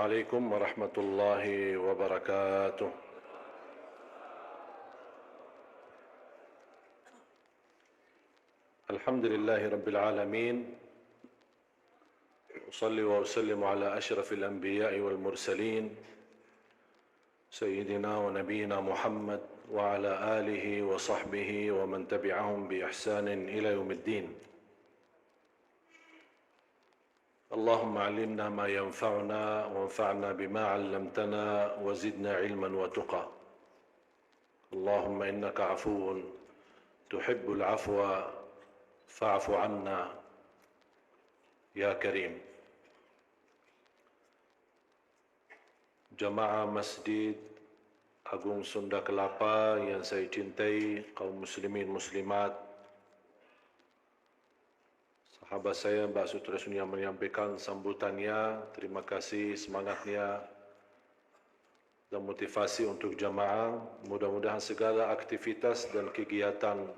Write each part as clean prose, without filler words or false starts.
عليكم ورحمة الله وبركاته. الحمد لله رب العالمين، أصلي وأسلم على أشرف الأنبياء والمرسلين سيدنا ونبينا محمد وعلى آله وصحبه ومن تبعهم بإحسان إلى يوم الدين. اللهم علمنا ما ينفعنا وانفعنا بما علمتنا وزدنا علما وتقى. اللهم إنك عفو تحب العفو فاعف عنا يا كريم. Jamaah Masjid Agung Sunda Kelapa yang saya cintai, kaum muslimin muslimat, sahabat saya Mbak Sutresuni yang menyampaikan sambutannya, terima kasih semangatnya dan motivasi untuk jamaah. Mudah-mudahan segala aktivitas dan kegiatan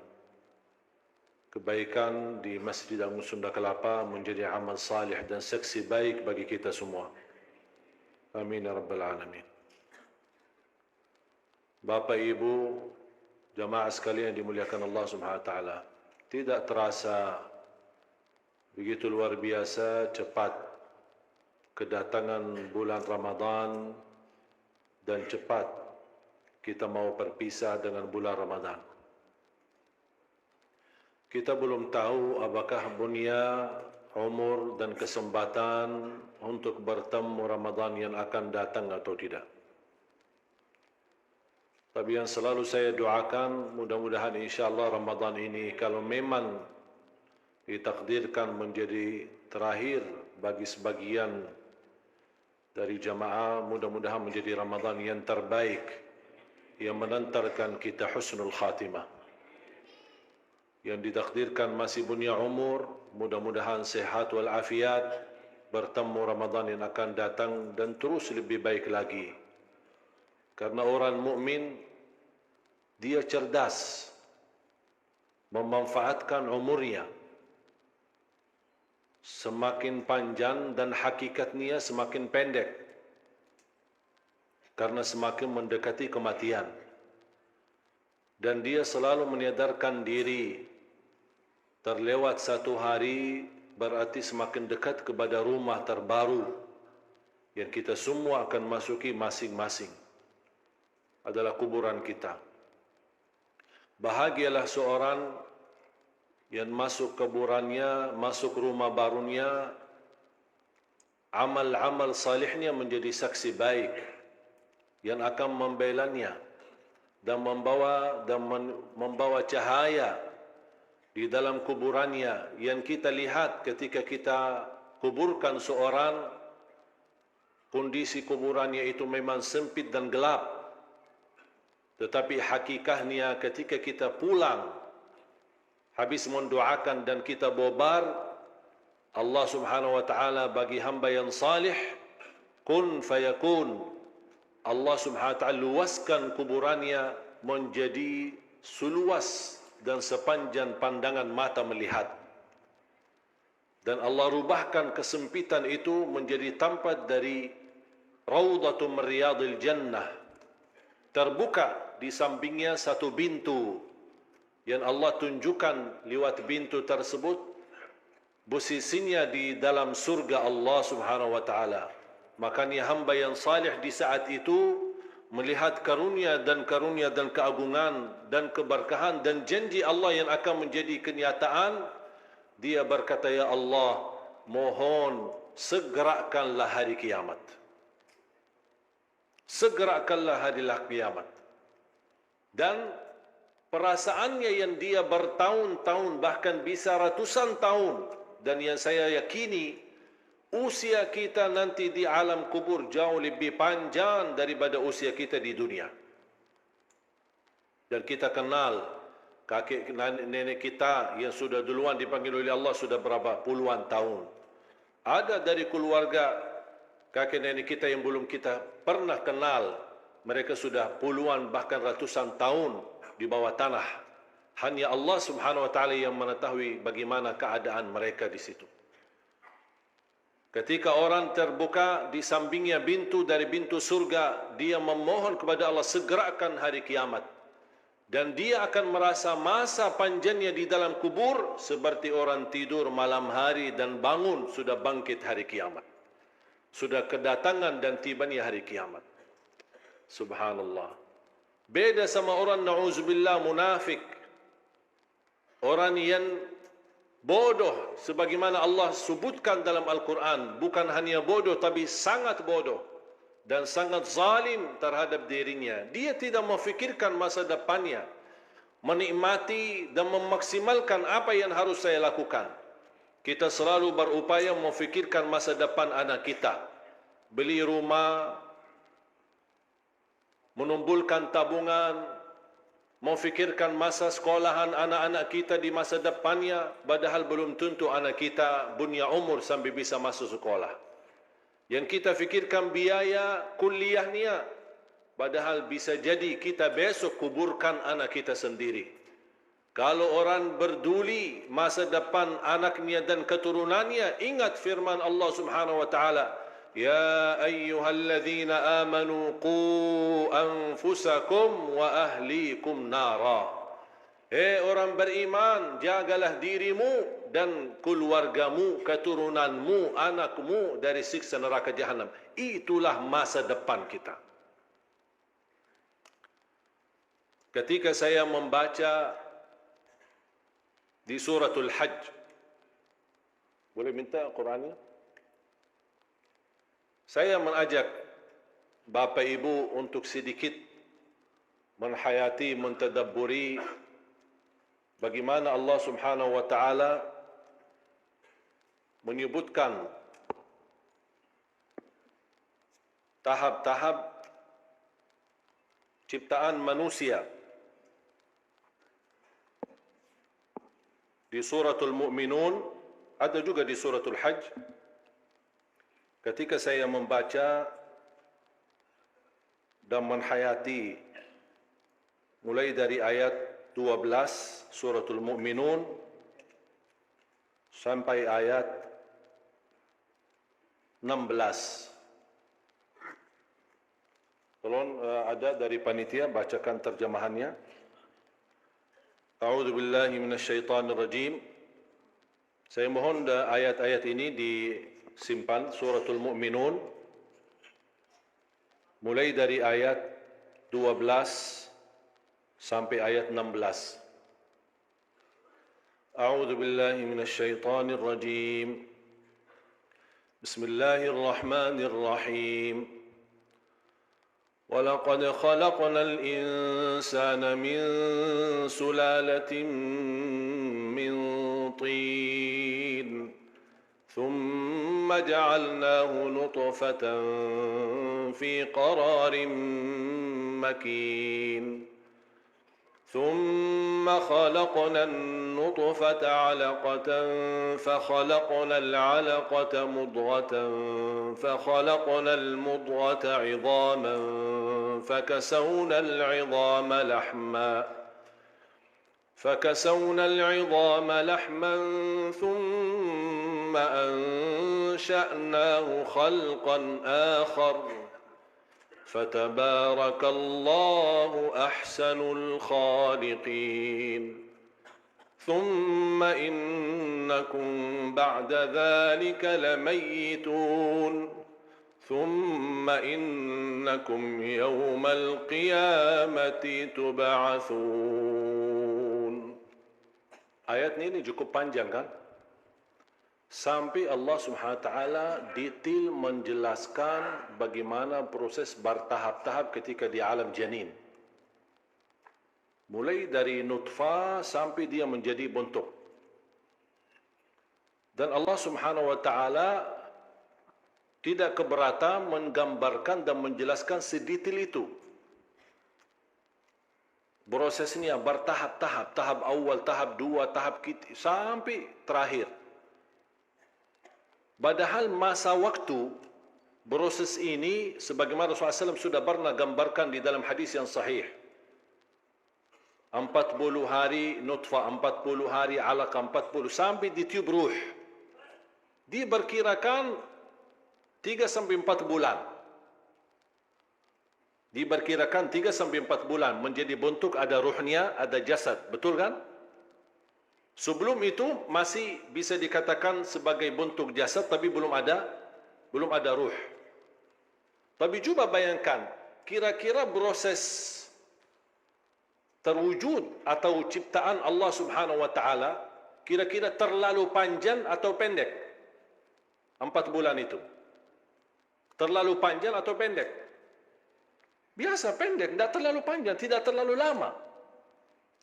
kebaikan di Masjid Agung Sunda Kelapa menjadi amal salih dan saksi baik bagi kita semua. Amin ya rabbal alamin. Bapak Ibu, jamaah sekalian yang dimuliakan Allah Subhanahu wa taala, tidak terasa begitu luar biasa cepat kedatangan bulan Ramadan dan cepat kita mau berpisah dengan bulan Ramadan. Kita belum tahu apakah dunia, umur dan kesempatan untuk bertemu Ramadan yang akan datang atau tidak. Tapi yang selalu saya doakan, mudah-mudahan insyaAllah Ramadan ini kalau memang ditakdirkan menjadi terakhir bagi sebagian dari jamaah, mudah-mudahan menjadi Ramadan yang terbaik yang menantarkan kita husnul khatimah. Yang ditakdirkan masih punya umur, mudah-mudahan sehat walafiat, bertemu Ramadan yang akan datang dan terus lebih baik lagi. Karena orang mukmin dia cerdas memanfaatkan umurnya. Semakin panjang dan hakikatnya semakin pendek. Karena semakin mendekati kematian. Dan dia selalu menyadarkan diri, terlewat satu hari berarti semakin dekat kepada rumah terbaru yang kita semua akan masuki masing-masing, adalah kuburan kita. Bahagialah seorang yang masuk kuburannya, masuk rumah barunya, amal-amal salihnya menjadi saksi baik yang akan membelanya dan membawa cahaya di dalam kuburannya. Yang kita lihat ketika kita kuburkan seorang, kondisi kuburannya itu memang sempit dan gelap. Tetapi hakikatnya ketika kita pulang, habis mendoakan dan kita bobar, Allah Subhanahu wa taala bagi hamba yang salih, kun fayakun. Allah Subhanahu wa taala luaskan kuburannya menjadi seluas dan sepanjang pandangan mata melihat. Dan Allah rubahkan kesempitan itu menjadi tempat dari Raudhatum Riyadil Jannah. Terbuka di sampingnya satu pintu yang Allah tunjukkan lewat pintu tersebut posisinya di dalam surga Allah Subhanahu wa taala. Makanya hamba yang salih di saat itu melihat karunia dan keagungan dan keberkahan dan janji Allah yang akan menjadi kenyataan, dia berkata, ya Allah, mohon segerakanlah hari kiamat. Segerakanlah hari kiamat. Dan perasaannya yang dia bertahun-tahun bahkan bisa ratusan tahun, dan yang saya yakini usia kita nanti di alam kubur jauh lebih panjang daripada usia kita di dunia. Dan kita kenal kakek nenek kita yang sudah duluan dipanggil oleh Allah sudah berapa puluhan tahun. Ada dari keluarga kakek nenek kita yang belum kita pernah kenal, mereka sudah puluhan bahkan ratusan tahun di bawah tanah. Hanya Allah Subhanahu wa taala yang mengetahui bagaimana keadaan mereka di situ. Ketika orang terbuka di sampingnya pintu dari pintu surga, dia memohon kepada Allah segerakan hari kiamat. Dan dia akan merasa masa panjangnya di dalam kubur seperti orang tidur malam hari dan bangun sudah bangkit hari kiamat. Sudah kedatangan dan tibanya hari kiamat. Subhanallah. Beda sama orang na'udzubillah munafik. Orang yang bodoh sebagaimana Allah sebutkan dalam Al-Quran, bukan hanya bodoh tapi sangat bodoh dan sangat zalim terhadap dirinya. Dia tidak memfikirkan masa depannya, menikmati dan memaksimalkan apa yang harus saya lakukan. Kita selalu berupaya memfikirkan masa depan anak kita, beli rumah, menumbulkan tabungan, memfikirkan masa sekolahan anak-anak kita di masa depannya, padahal belum tentu anak kita punya umur sampai bisa masuk sekolah. Yang kita fikirkan biaya kuliahnya, padahal bisa jadi kita besok kuburkan anak kita sendiri. Kalau orang berduli masa depan anaknya dan keturunannya, ingat firman Allah Subhanahu wa taala, "Ya ayyuhalladzina amanu qu anfusakum wa ahlikum nara." Hei orang beriman, jagalah dirimu dan keluargamu, keturunanmu, anakmu dari siksa neraka jahanam. Itulah masa depan kita. Ketika saya membaca di suratul Hajj, boleh minta Qurannya? Saya mengajak Bapak Ibu untuk sedikit menhayati, mentadabburi bagaimana Allah Subhanahu wa taala menyebutkan tahap-tahap ciptaan manusia di suratul Mu'minun, ada juga di suratul Hajj. Ketika saya membaca dan menhayati mulai dari ayat 12 suratul Mu'minun sampai ayat 16. Tolong ada dari panitia bacakan terjemahannya. A'udzu billahi minasyaitonir rajim. Saya mohon ayat-ayat ini disimpan, suratul Mu'minun mulai dari ayat 12 sampai ayat 16. A'udzu billahi minasyaitonir rajim. Bismillahirrahmanirrahim. وَلَقَدْ خَلَقْنَا الْإِنسَانَ مِنْ سُلَالَةٍ مِنْ طِينٍ ثُمَّ جَعَلْنَاهُ نُطْفَةً فِي قَرَارٍ مَكِينٍ ثُمَّ خَلَقْنَا النُّطْفَةَ عَلَقَةً فَخَلَقْنَا الْعَلَقَةَ مُضْغَةً فَخَلَقْنَا الْمُضْغَةَ عِظَامًا فكسونا العظام لحما ثم أنشأناه خلقا آخر فتبارك الله أحسن الخالقين ثم إنكم بعد ذلك لميتون ثم إنكم يوم القيامة تبعثون. Ayat ini cukup panjang kan? Sampai Allah Subhanahu wa taala detail menjelaskan bagaimana proses bertahap-tahap ketika di alam janin. Mulai dari nutfah sampai dia menjadi bentuk. Dan Allah Subhanahu wa taala tidak keberatan menggambarkan dan menjelaskan sedetail itu. Prosesnya bertahap-tahap, tahap awal, tahap dua, tahap sampai terakhir. Padahal masa waktu proses ini sebagaimana Rasulullah SAW sudah pernah gambarkan di dalam hadis yang sahih. 40 hari nutfah, 40 hari alaqah, 40 sampai ditiup ruh. Diperkirakan 3 sampai 4 bulan. Diperkirakan 3 sampai 4 bulan menjadi bentuk, ada ruhnya, ada jasad. Betul kan? Sebelum itu masih bisa dikatakan sebagai bentuk jasad, tapi belum ada ruh. Tapi cuba bayangkan, kira-kira proses terwujud atau ciptaan Allah Subhanahu wa taala kira-kira terlalu panjang atau pendek? 4 bulan itu. Terlalu panjang atau pendek? Biasa pendek, tidak terlalu panjang, tidak terlalu lama.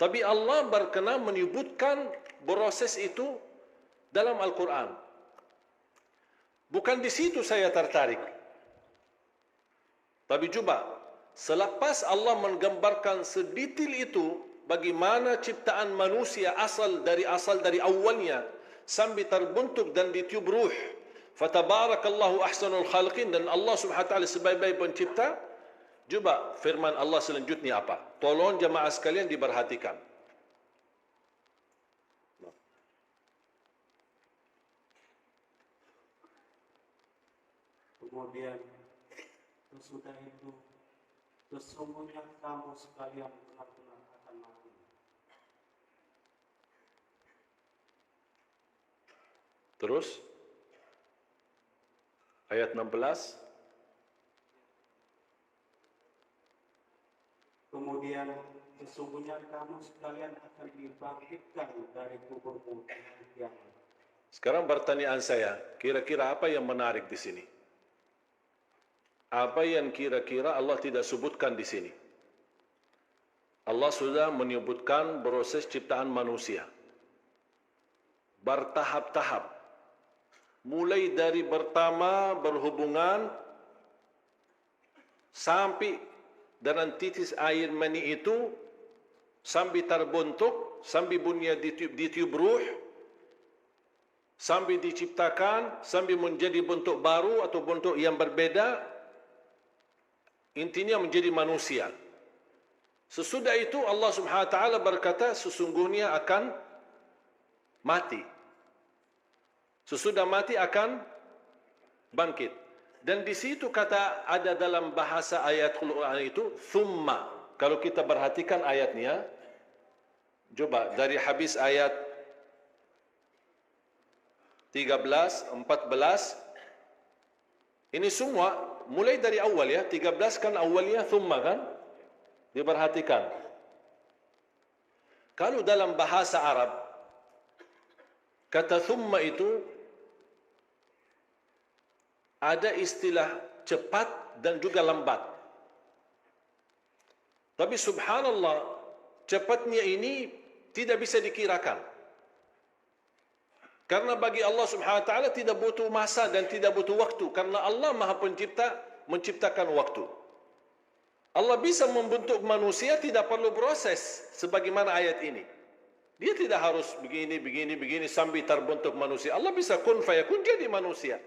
Tapi Allah berkenan menyebutkan proses itu dalam Al-Quran. Bukan di situ saya tertarik. Tapi coba, selepas Allah menggambarkan sedetail itu, bagaimana ciptaan manusia asal dari awalnya sampai terbentuk dan ditiup ruh. Fatabarakallahu ahsanul khaliqin, dan Allah Subhanahu wa taala sebaik-baik pencipta. Coba firman Allah selanjutnya apa? Tolong jemaah sekalian diperhatikan. Kemudian sesudah itu sesungguhnya kamu sekalian benar-benar akan mati. Terus ayat 16. Kemudian sesungguhnya kamu sekalian akan dibangkitkan dari kubur-kubur yang. Sekarang pertanyaan saya, kira-kira apa yang menarik di sini? Apa yang kira-kira Allah tidak sebutkan di sini? Allah sudah menyebutkan proses ciptaan manusia bertahap-tahap. Mulai dari pertama berhubungan sampai dalam titis air mani itu, sampai terbentuk, sampai bunyi ditiup ruh, sampai diciptakan, sampai menjadi bentuk baru atau bentuk yang berbeda, intinya menjadi manusia. Sesudah itu Allah Subhanahu wa taala berkata sesungguhnya akan mati. Sesudah mati akan bangkit. Dan di situ kata ada dalam bahasa ayat Quran itu thumma. Kalau kita perhatikan ayatnya, coba dari habis ayat 13, 14, ini semua mulai dari awal ya. 13 kan awalnya thumma kan? Diperhatikan. Kalau dalam bahasa Arab kata thumma itu ada istilah cepat dan juga lambat. Tapi subhanallah, cepatnya ini tidak bisa dikirakan. Karena bagi Allah Subhanahu wa taala tidak butuh masa dan tidak butuh waktu, karena Allah Maha Pencipta menciptakan waktu. Allah bisa membentuk manusia tidak perlu proses sebagaimana ayat ini. Dia tidak harus begini sampai terbentuk manusia. Allah bisa kun fayakun jadi manusia.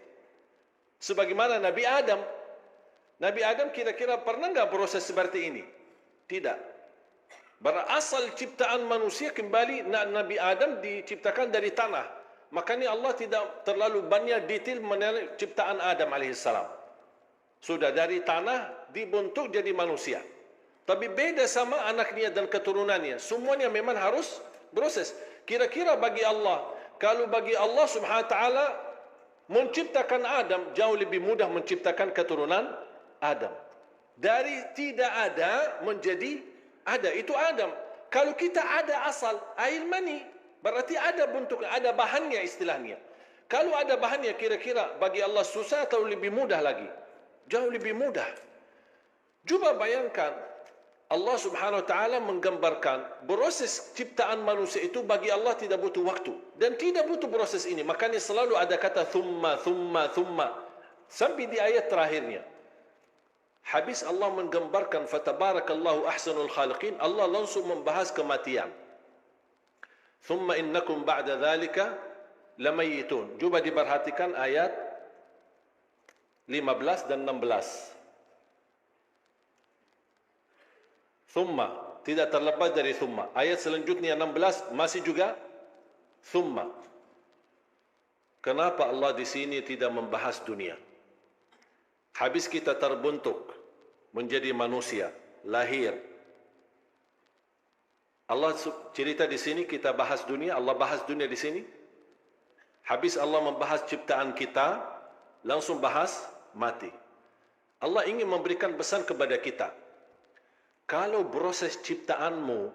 Sebagaimana Nabi Adam. Nabi Adam kira-kira pernah enggak proses seperti ini? Tidak. Berasal ciptaan manusia kembali, Nabi Adam diciptakan dari tanah. Makanya Allah tidak terlalu banyak detail mengenai ciptaan Adam alaihissalam. Sudah dari tanah dibentuk jadi manusia. Tapi beda sama anaknya dan keturunannya. Semuanya memang harus proses. Kira-kira bagi Allah, kalau bagi Allah Subhanahu wa taala menciptakan Adam jauh lebih mudah menciptakan keturunan Adam. Dari tidak ada menjadi ada, itu Adam. Kalau kita ada asal air mani, berarti ada bentuknya, ada bahannya istilahnya. Kalau ada bahannya, kira-kira bagi Allah susah atau lebih mudah lagi? Jauh lebih mudah. Coba bayangkan, Allah Subhanahu wa taala menggambarkan proses ciptaan manusia itu bagi Allah tidak butuh waktu dan tidak butuh proses ini. Makanya selalu ada kata thumma sampai di ayat terakhirnya. Habis Allah menggambarkan fatabarakallahu ahsanul khaliqin, Allah langsung membahas kematian. Thumma innakum ba'da dzalika lamayitun. Coba diperhatikan ayat 15 dan 16. Thumma, tidak terlepas dari thumma. Ayat selanjutnya 16 masih juga thumma. Kenapa Allah di sini tidak membahas dunia? habis kita terbentuk menjadi manusia, lahir. Allah cerita di sini, kita bahas dunia, Allah bahas dunia di sini. Habis Allah membahas ciptaan kita, langsung bahas mati. Allah ingin memberikan pesan kepada kita. Kalau proses ciptaanmu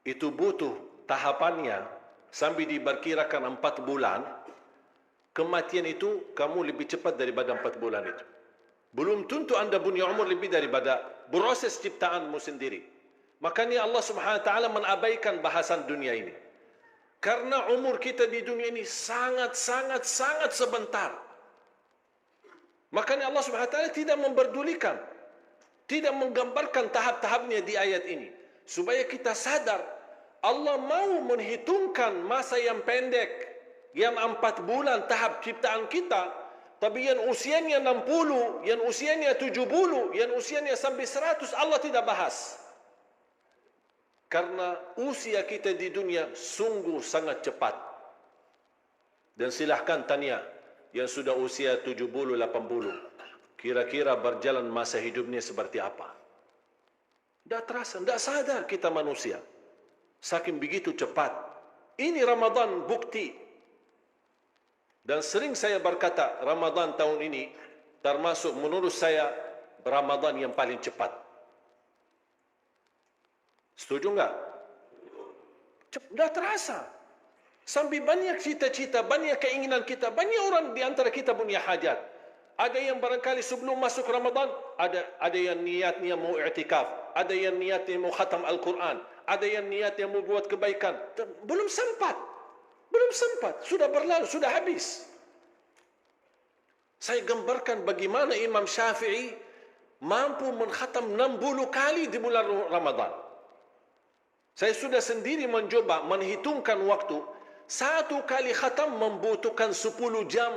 itu butuh tahapannya sampai diperkirakan 4 bulan, kematian itu kamu lebih cepat daripada 4 bulan itu. Belum tentu anda punya umur lebih daripada proses ciptaanmu sendiri. Makanya Allah Subhanahu wa taala menabaikan bahasan dunia ini. Karena umur kita di dunia ini sangat sebentar. Makanya Allah Subhanahu wa taala tidak memperdulikan, tidak menggambarkan tahap-tahapnya di ayat ini, supaya kita sadar Allah mau menghitungkan masa yang pendek, yang 4 bulan tahap ciptaan kita, tapi yang usianya 60, yang usianya 70, yang usianya sampai 100 Allah tidak bahas. Karena usia kita di dunia sungguh sangat cepat. Dan silahkan tanya yang sudah usia 70, 80, kira-kira berjalan masa hidupnya seperti apa? Tidak terasa, tidak sadar kita manusia. Saking begitu cepat. Ini Ramadan bukti. Dan sering saya berkata, Ramadan tahun ini termasuk menurut saya Ramadan yang paling cepat. Setuju enggak? Tidak terasa. Sampai banyak cita-cita, banyak keinginan kita, banyak orang di antara kita punya hajat. Ada yang barangkali sebelum masuk Ramadan, ada yang niatnya mau i'tikaf, ada yang niatnya mau khatam Al-Quran, ada yang niatnya mau buat kebaikan. Belum sempat. Sudah berlalu, sudah habis. Saya gambarkan bagaimana Imam Syafi'i mampu mengkhatam 60 kali di bulan Ramadan. Saya sudah sendiri mencoba menghitungkan waktu. 1 kali khatam membutuhkan 10 jam.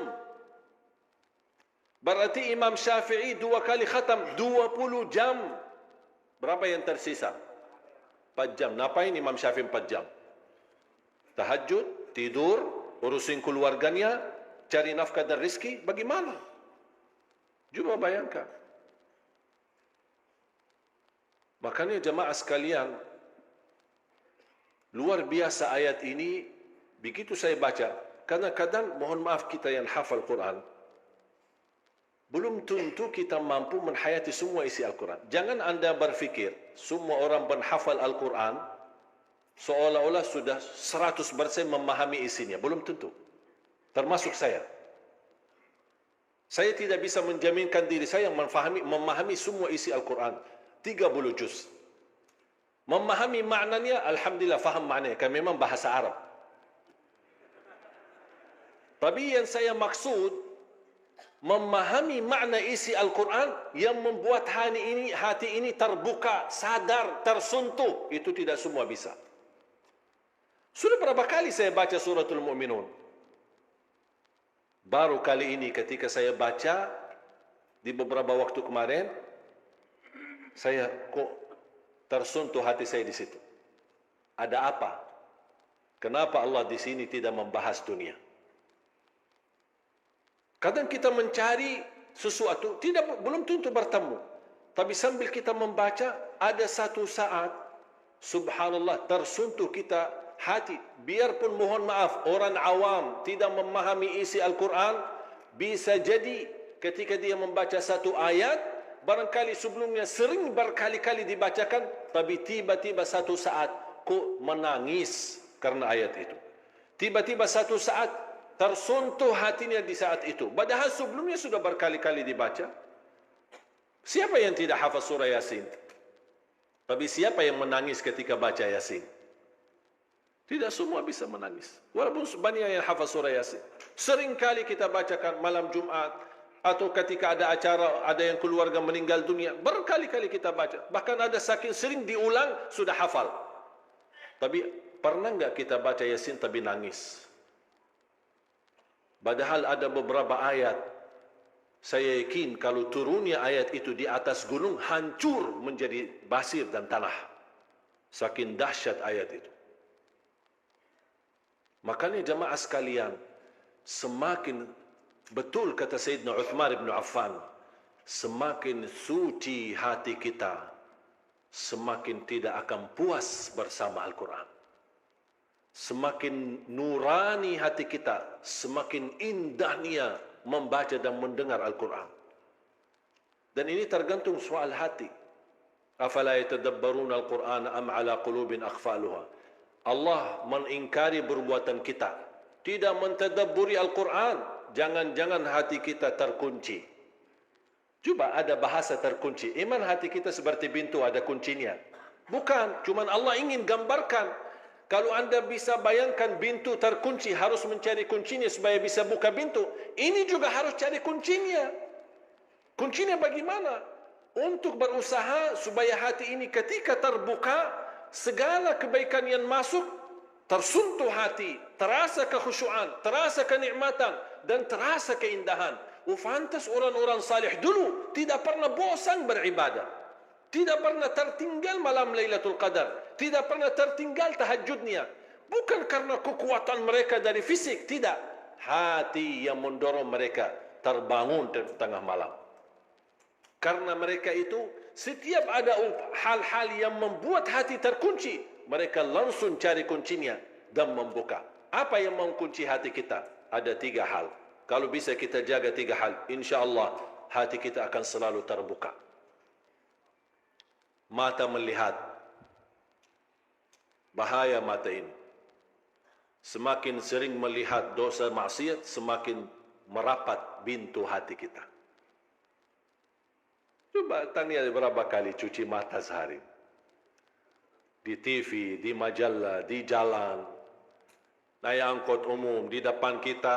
Berarti Imam Syafi'i 2 kali khatam 20 jam. Berapa yang tersisa? 4 jam. Ngapain Imam Syafi'i 4 jam? Tahajud, tidur, urusin keluarganya, cari nafkah dan rezeki. Bagaimana? Coba bayangkan. Makanya jemaah sekalian, luar biasa ayat ini. Begitu saya baca, kadang-kadang mohon maaf kita yang hafal Quran, belum tentu kita mampu menghayati semua isi Al-Quran. Jangan anda berfikir semua orang penghafal Al-Quran seolah-olah sudah 100% memahami isinya. Belum tentu. Termasuk saya. Saya tidak bisa menjaminkan diri saya memahami semua isi Al-Quran. 30 juz. Memahami maknanya, alhamdulillah faham maknanya, kan memang bahasa Arab. Tapi yang saya maksud, memahami makna isi Al-Quran yang membuat hati ini terbuka, sadar, tersentuh, itu tidak semua bisa. Sudah berapa kali saya baca suratul Mu'minun? Baru kali ini ketika saya baca, di beberapa waktu kemarin, saya kok tersentuh hati saya di situ. Ada apa? Kenapa Allah di sini tidak membahas dunia? Kadang kita mencari sesuatu, belum tentu bertemu. Tapi sambil kita membaca, ada satu saat, subhanallah, tersentuh kita hati. Biarpun mohon maaf, orang awam tidak memahami isi Al-Quran, bisa jadi ketika dia membaca satu ayat, barangkali sebelumnya sering berkali-kali dibacakan, tapi tiba-tiba satu saat, kok menangis karena ayat itu. Tiba-tiba satu saat, tersentuh hatinya di saat itu. Padahal sebelumnya sudah berkali-kali dibaca. Siapa yang tidak hafal surah Yasin? Tapi siapa yang menangis ketika baca Yasin? Tidak semua bisa menangis. Walaupun banyak yang hafal surah Yasin. Sering kali kita bacakan malam Jumat, atau ketika ada acara, ada yang keluarga meninggal dunia, berkali-kali kita baca. Bahkan ada saking sering diulang, sudah hafal. Tapi pernah enggak kita baca Yasin tapi nangis? Padahal ada beberapa ayat, saya yakin kalau turunnya ayat itu di atas gunung, hancur menjadi pasir dan tanah. Saking dahsyat ayat itu. Makanya jemaah sekalian, semakin betul kata Sayyidina Uthman bin Affan, semakin suci hati kita, semakin tidak akan puas bersama Al-Quran. Semakin nurani hati kita, semakin indahnya membaca dan mendengar Al-Quran. Dan ini tergantung soal hati. Afala yatadabbaruna al-Qur'an am ala qulubin aqfaluha. Allah mengingkari perbuatan kita, tidak mentadabburi Al-Quran. Jangan-jangan hati kita terkunci. Cuba ada bahasa terkunci. Iman hati kita seperti pintu ada kuncinya. Bukan, cuman Allah ingin gambarkan. Kalau anda bisa bayangkan pintu terkunci, harus mencari kuncinya supaya bisa buka pintu. Ini juga harus cari kuncinya. Kuncinya bagaimana? Untuk berusaha supaya hati ini ketika terbuka, segala kebaikan yang masuk, tersentuh hati, terasa kekhusyuan, terasa kenikmatan, dan terasa keindahan. Fantas orang-orang salih dulu tidak pernah bosan beribadah. Tidak pernah tertinggal malam Lailatul Qadar. Tidak pernah tertinggal tahajudnya. Bukan karena kekuatan mereka dari fisik. Tidak. Hati yang mendorong mereka terbangun di tengah malam. Karena mereka itu setiap ada hal-hal yang membuat hati terkunci, mereka langsung cari kuncinya dan membuka. Apa yang mengunci hati kita? Ada 3 hal. Kalau bisa kita jaga 3 hal, insya-Allah hati kita akan selalu terbuka. Mata melihat. Bahaya mata ini. Semakin sering melihat dosa maksiat, semakin merapat pintu hati kita. Coba tanya berapa kali cuci mata sehari. Di TV, di majalah, di jalan, naik angkot umum, di depan kita,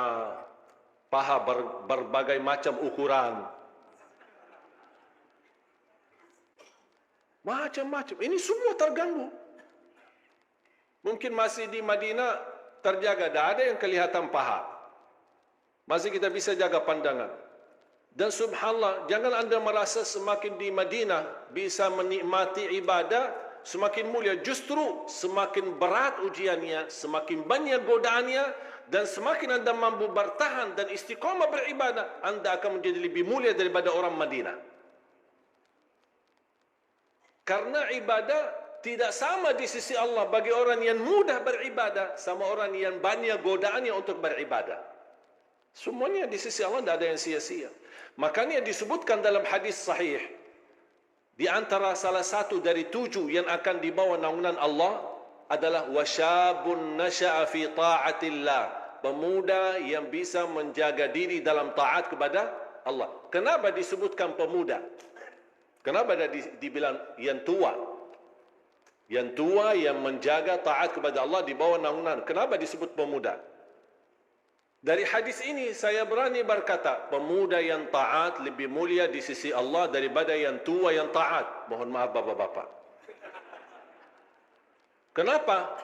paha berbagai macam ukuran. Macam-macam. Ini semua terganggu. Mungkin masih di Madinah terjaga, tidak ada yang kelihatan paha. Masih kita bisa jaga pandangan. Dan subhanallah, jangan anda merasa semakin di Madinah bisa menikmati ibadah, semakin mulia. Justru semakin berat ujiannya, semakin banyak godaannya, dan semakin anda mampu bertahan dan istiqamah beribadah, anda akan menjadi lebih mulia daripada orang Madinah. Karena ibadah tidak sama di sisi Allah bagi orang yang mudah beribadah sama orang yang banyak godaannya untuk beribadah. Semuanya di sisi Allah tidak ada yang sia-sia. Makanya disebutkan dalam hadis sahih, di antara salah satu dari 7 yang akan dibawa naungan Allah adalah wasyabun nasya'a fi ta'atillah, pemuda yang bisa menjaga diri dalam taat kepada Allah. Kenapa disebutkan pemuda? Kenapa ada dibilang yang tua? Yang tua yang menjaga taat kepada Allah di bawah naungan. Kenapa disebut pemuda? Dari hadis ini saya berani berkata, pemuda yang taat lebih mulia di sisi Allah daripada yang tua yang taat. Mohon maaf bapak-bapak. Kenapa?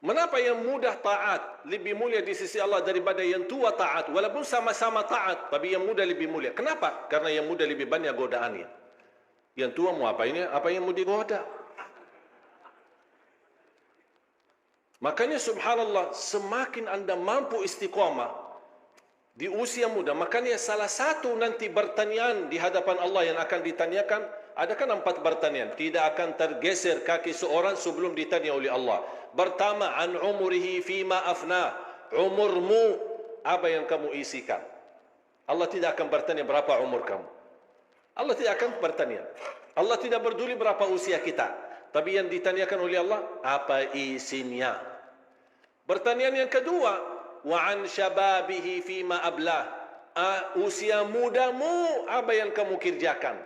Mengapa yang mudah taat lebih mulia di sisi Allah daripada yang tua taat? Walaupun sama-sama taat, tapi yang muda lebih mulia. Kenapa? Karena yang muda lebih banyak godaannya. Yang tua mau apa ini? Apa yang mau digoda? Makanya subhanallah, semakin anda mampu istiqamah di usia muda, makanya salah satu nanti pertanyaan di hadapan Allah yang akan ditanyakan, ada kan 4 pertanyaan. Tidak akan tergeser kaki seorang sebelum ditanya oleh Allah. Pertama, an umurihi fima afna. Umurmu, apa yang kamu isikan. Allah tidak akan bertanya berapa umur kamu. Allah tidak akan bertanya. Allah tidak peduli berapa usia kita. Tapi yang ditanyakan oleh Allah, apa isinya. Pertanyaan yang kedua, wa an syababihi fima ablah. Usia mudamu, apa yang kamu kerjakan.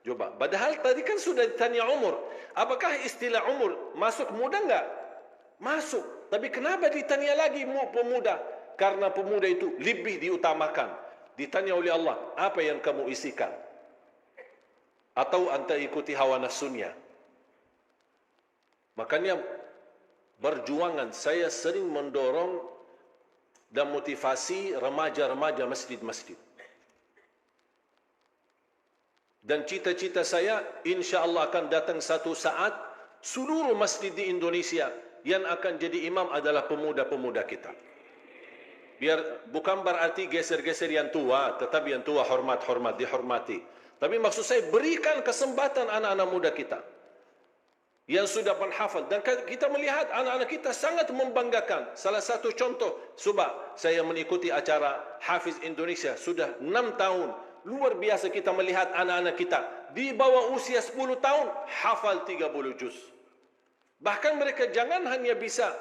Coba, padahal tadi kan sudah ditanya umur. Apakah istilah umur masuk muda enggak? Masuk. Tapi kenapa ditanya lagi pemuda? Karena pemuda itu lebih diutamakan. Ditanya oleh Allah, apa yang kamu isikan? Atau anda ikuti hawa nafsunya? Makanya berjuangan, saya sering mendorong dan motivasi remaja-remaja masjid-masjid. Dan cita-cita saya, insya Allah akan datang satu saat, seluruh masjid di Indonesia yang akan jadi imam adalah pemuda-pemuda kita. Biar bukan berarti geser-geser yang tua, tetapi yang tua hormat-hormat, dihormati. Tapi maksud saya berikan kesempatan anak-anak muda kita yang sudah menghafal, dan kita melihat anak-anak kita sangat membanggakan. Salah satu contoh, coba saya mengikuti acara Hafiz Indonesia sudah 6 tahun. Luar biasa kita melihat anak-anak kita di bawah usia 10 tahun hafal 30 juz. Bahkan mereka jangan hanya bisa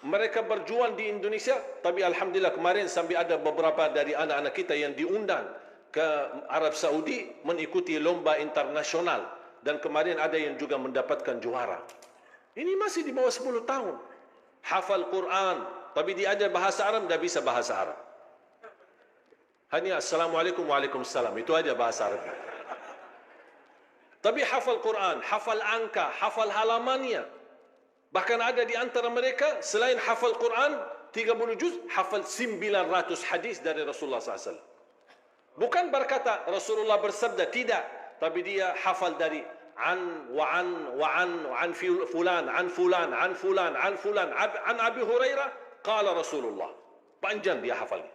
mereka berjuang di Indonesia, tapi alhamdulillah kemarin sampai ada beberapa dari anak-anak kita yang diundang ke Arab Saudi mengikuti lomba internasional, dan kemarin ada yang juga mendapatkan juara. Ini masih di bawah 10 tahun. Hafal Quran, tapi dia ada bahasa Arab, dah bisa bahasa Arab. Hanya Assalamualaikum Waalaikumsalam, itu aja bahasa Arab. Tapi hafal Quran, hafal angka, hafal halamannya. Bahkan ada di antara mereka selain hafal Quran 30 juz, hafal 900 hadis dari Rasulullah SAW. Bukan berkata Rasulullah bersabda, tidak, tapi dia hafal dari an fulan an Abi Hurairah qala Rasulullah. Panjang dia hafalnya.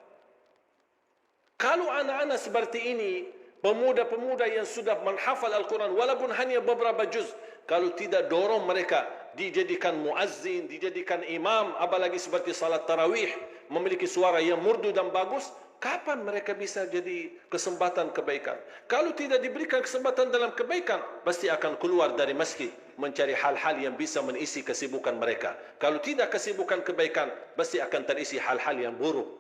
Kalau anak-anak seperti ini, pemuda-pemuda yang sudah menghafal Al-Quran walaupun hanya beberapa juz, kalau tidak dorong mereka dijadikan muazzin, dijadikan imam, apalagi seperti salat tarawih, memiliki suara yang merdu dan bagus, kapan mereka bisa jadi kesempatan kebaikan? Kalau tidak diberikan kesempatan dalam kebaikan, pasti akan keluar dari masjid mencari hal-hal yang bisa mengisi kesibukan mereka. Kalau tidak kesibukan kebaikan, pasti akan terisi hal-hal yang buruk.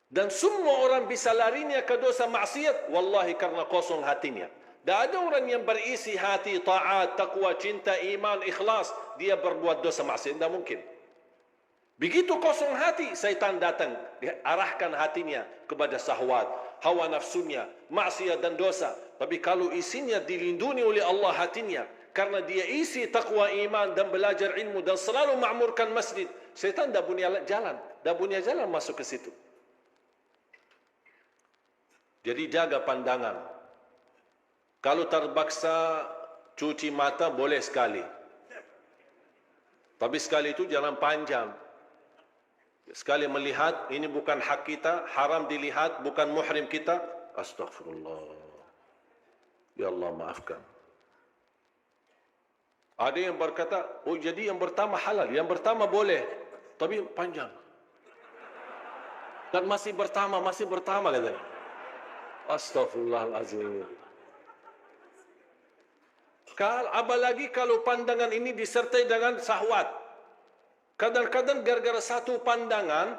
Dan semua orang bisa larinya ke dosa maksiat, wallahi karena kosong hatinya. Tak ada orang yang berisi hati taat, taqwa, cinta, iman, ikhlas, dia berbuat dosa maksiat, tidak mungkin. Begitu kosong hati, syaitan datang, diarahkan hatinya kepada syahwat, hawa nafsunya, maksiat dan dosa. Tapi kalau isinya dilindungi oleh Allah hatinya, karena dia isi taqwa, iman dan belajar ilmu dan selalu ma'murkan masjid, syaitan dah punya jalan masuk ke situ. Jadi jaga pandangan. Kalau terpaksa cuci mata boleh sekali. Tapi sekali itu jangan panjang. Sekali melihat, ini bukan hak kita, haram dilihat, bukan muhrim kita. Astaghfirullah. Ya Allah maafkan. Ada yang berkata, oh jadi yang pertama halal, yang pertama boleh. Tapi panjang. Dan masih pertama katanya. Astaghfirullahaladzim. Apalagi kalau pandangan ini disertai dengan syahwat. Kadang-kadang gara-gara satu pandangan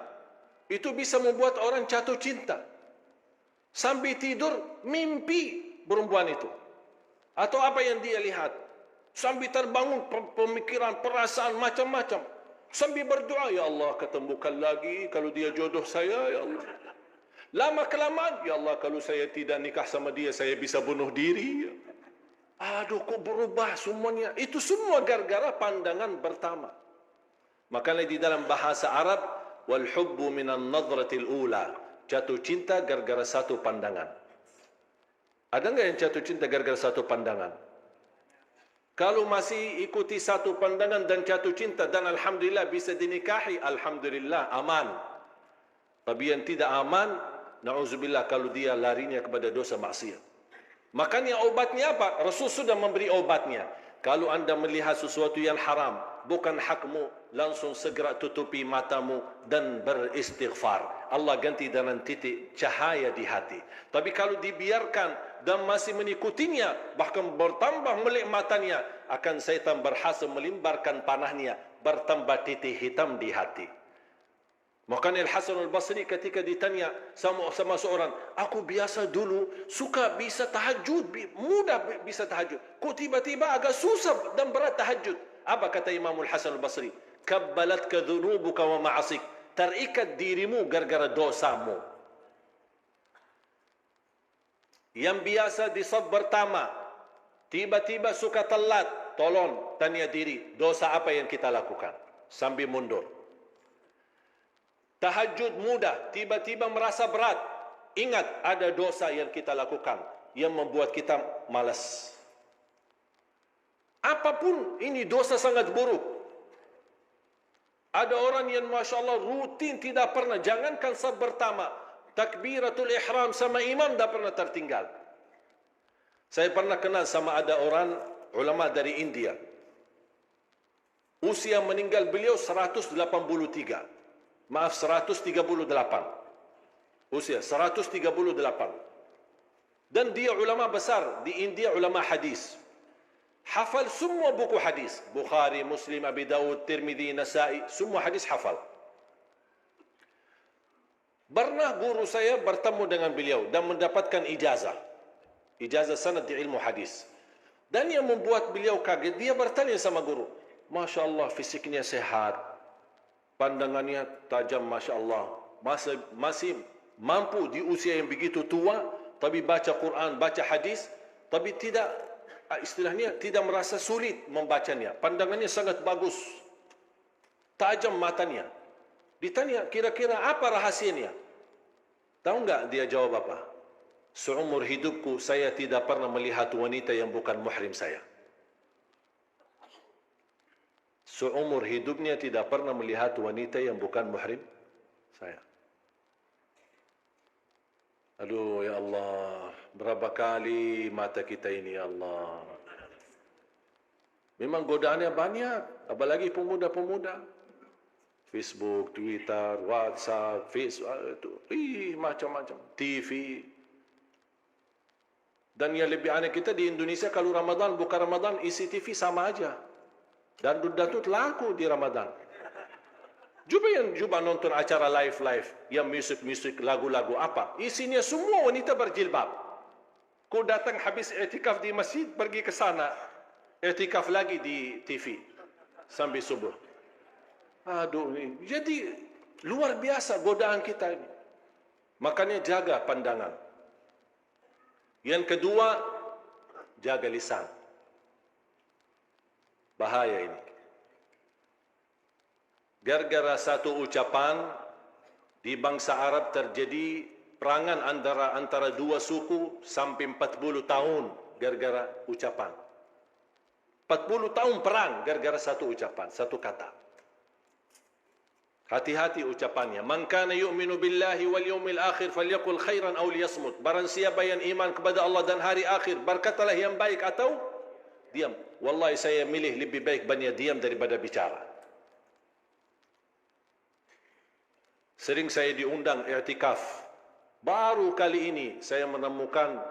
itu bisa membuat orang jatuh cinta. Sampai tidur mimpi perempuan itu. Atau apa yang dia lihat. Sampai terbangun pemikiran, perasaan macam-macam. Sampai berdoa, ya Allah ketemukan lagi kalau dia jodoh saya, ya Allah. Lama kelamaan, ya Allah kalau saya tidak nikah sama dia, saya bisa bunuh diri. Aduh, kok berubah semuanya. Itu semua gara-gara pandangan pertama. Makanya di dalam bahasa Arab, wal hubbu minan nadratil ula. Jatuh cinta gara-gara satu pandangan. Ada enggak yang jatuh cinta gara-gara satu pandangan? Kalau masih ikuti satu pandangan dan jatuh cinta dan alhamdulillah bisa dinikahi, alhamdulillah aman. Tapi yang tidak aman, na'udzubillah kalau dia larinya kepada dosa maksiat. Makanya obatnya apa? Rasul sudah memberi obatnya. Kalau anda melihat sesuatu yang haram, bukan hakmu, langsung segera tutupi matamu dan beristighfar. Allah ganti dengan titik cahaya di hati. Tapi kalau dibiarkan dan masih mengikutinya, bahkan bertambah melek matanya, akan syaitan berhasil melimbarkan panahnya, bertambah titik hitam di hati. Makanya Al-Hasan Al-Basri ketika ditanya sama seorang, aku biasa dulu suka bisa tahajud, mudah bisa tahajud. Kok tiba-tiba agak susah dan berat tahajud? Apa kata Imam Al-Hasan Al-Basri? Kabbalatka dhunubuka wa ma'asik. Terikat dirimu gara-gara dosamu. Yang biasa di saf pertama, tiba-tiba suka telat, tolong tanya diri, dosa apa yang kita lakukan? Sambil mundur. Tahajud mudah, tiba-tiba merasa berat. Ingat, ada dosa yang kita lakukan yang membuat kita malas. Apapun ini dosa sangat buruk. Ada orang yang Masya Allah rutin tidak pernah, jangankan saf pertama, takbiratul ihram sama imam tak pernah tertinggal. Saya pernah kenal sama ada orang ulama dari India. Usia meninggal beliau 183. Maaf, 138. Usia 138. Dan dia ulama besar di India, ulama hadis. Hafal semua buku hadis. Bukhari, Muslim, Abi Dawud, Tirmidzi, Nasai, semua hadis hafal. Pernah guru saya bertemu dengan beliau dan mendapatkan ijazah. Ijazah sanad di ilmu hadis. Dan yang membuat beliau kaget, dia bertanya sama guru, Masya Allah, fisiknya sehat, pandangannya tajam, Masya Allah, masih mampu di usia yang begitu tua, tapi baca Quran, baca hadis, tapi tidak, istilahnya tidak merasa sulit membacanya. Pandangannya sangat bagus, tajam matanya. Ditanya, kira-kira apa rahasianya? Tahu enggak dia jawab apa? Seumur hidupku saya tidak pernah melihat wanita yang bukan muhrim saya. Seumur hidupnya tidak pernah melihat wanita yang bukan muhrim saya. Aduh ya Allah, berapa kali mata kita ini ya Allah. Memang godaannya banyak, apalagi pemuda-pemuda. Facebook, Twitter, WhatsApp, macam-macam, TV. Dan yang lebih aneh kita di Indonesia, kalau Ramadan bukan Ramadan, isi TV sama aja. Dan duduk laku di Ramadan. Cuba nonton acara live, yang musik, lagu-lagu apa. Isinya semua wanita berjilbab. Kau datang habis i'tikaf di masjid, pergi ke sana. I'tikaf lagi di TV. Sampai subuh. Aduh, ini. Jadi luar biasa godaan kita ini. Makanya jaga pandangan. Yang kedua, jaga lisan. Bahaya ini. Gara-gara satu ucapan, di bangsa Arab terjadi perangan antara dua suku sampai 40 tahun gara-gara ucapan. 40 tahun perang gara-gara satu ucapan, satu kata. Hati-hati ucapannya. Man kana yu'minu billahi wal yawmil akhir falyaqul khairan aw liyasmut. Barang siapa yang iman kepada Allah dan hari akhir, berkatalah yang baik atau diam. Wallahi saya milih lebih baik banyak diam daripada bicara. Sering saya diundang i'tikaf. Baru kali ini saya menemukan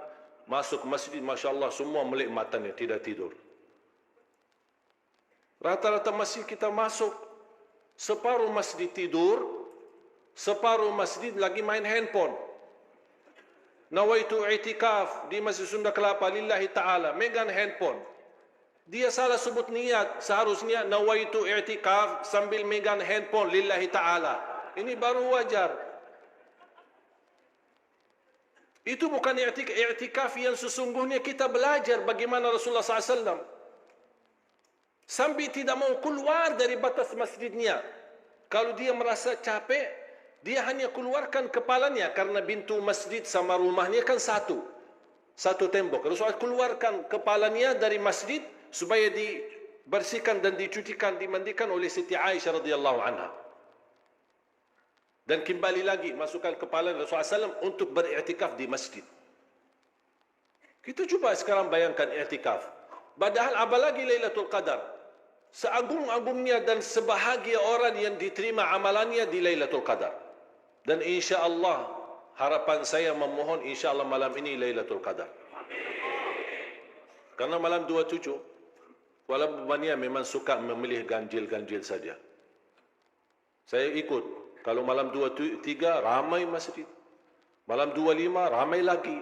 masuk masjid, Masya Allah, semua melek matanya, tidak tidur. Rata-rata masjid kita masuk, separuh masjid tidur, separuh masjid lagi main handphone. Nawaitu i'tikaf di Masjid Sunda Kelapa lillahi ta'ala, megang handphone. Dia salah sebut niat, seharusnya nawaitu i'tikaf sambil megang handphone lillahi ta'ala. Ini baru wajar. Itu bukan i'tikaf yang sesungguhnya. Kita belajar bagaimana Rasulullah SAW sampai tidak mau keluar dari batas masjidnya. Kalau dia merasa capek, dia hanya keluarkan kepalanya, karena pintu masjid sama rumahnya kan satu tembok. Rasulullah keluarkan kepalanya dari masjid supaya dibersihkan dan dicucikan, dimandikan oleh Siti Aisyah radhiyallahu anha. Dan kembali lagi masukkan kepala Rasulullah SAW untuk beriktikaf di masjid. Kita cuba sekarang bayangkan iktikaf. Padahal apalagi Lailatul Qadar. Seagung-agungnya dan sebahagia orang yang diterima amalannya di Lailatul Qadar. Dan insya Allah, harapan saya memohon insya Allah malam ini Lailatul Qadar. Karena malam 27, walaupun banyak memang suka memilih ganjil-ganjil saja. Saya ikut. Kalau malam 23 ramai masjid. Malam 25 ramai lagi.